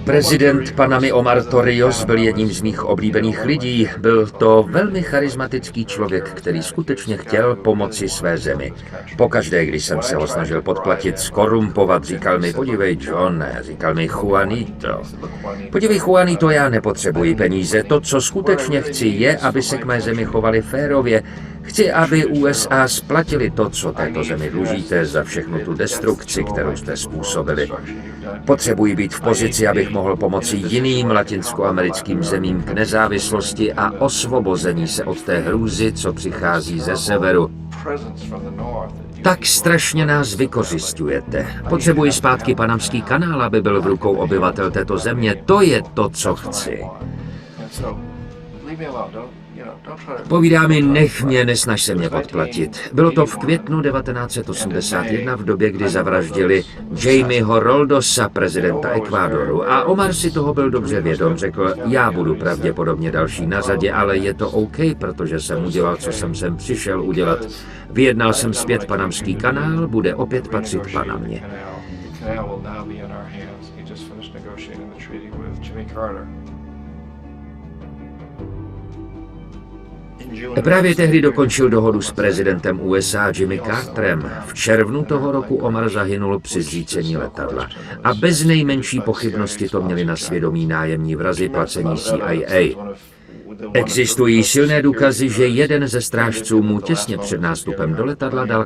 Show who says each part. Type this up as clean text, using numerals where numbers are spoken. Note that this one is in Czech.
Speaker 1: Prezident Panamy Omar Torrijos byl jedním z mých oblíbených lidí. Byl to velmi charismatický člověk, který skutečně chtěl pomoci své zemi. Pokaždé, když jsem se ho snažil podplatit, skorumpovat, říkal mi, podívej John, říkal mi Juanito. Podívej Juanito, já nepotřebuji peníze. To, co skutečně chci, je, aby se k mé zemi chovali férově. Chci, aby USA splatili to, co této zemi dlužíte, za všechnu tu destrukci, kterou jste způsobili. Potřebuji být v pozici, abych mohl pomoci jiným latinskoamerickým zemím k nezávislosti a osvobození se od té hrůzy, co přichází ze severu. Tak strašně nás vykořisťujete. Potřebuji zpátky Panamský kanál, aby byl v rukou obyvatel této země. To je to, co chci. Povídá mi, nech mě, nesnaž se mě podplatit. Bylo to v květnu 1981 v době, kdy zavraždili Jaimeho Roldosa, prezidenta Ekvádoru. A Omar si toho byl dobře vědom, řekl, já budu pravděpodobně další na řadě, ale je to OK, protože jsem udělal, co jsem sem přišel udělat. Vyjednal jsem zpět Panamský kanál, bude opět patřit Panamě. Právě tehdy dokončil dohodu s prezidentem USA Jimmy Carterem. V červnu toho roku Omar zahynul při zřícení letadla. A bez nejmenší pochybnosti to měli na svědomí nájemní vrazi placení CIA. Existují silné důkazy, že jeden ze strážců mu těsně před nástupem do letadla dal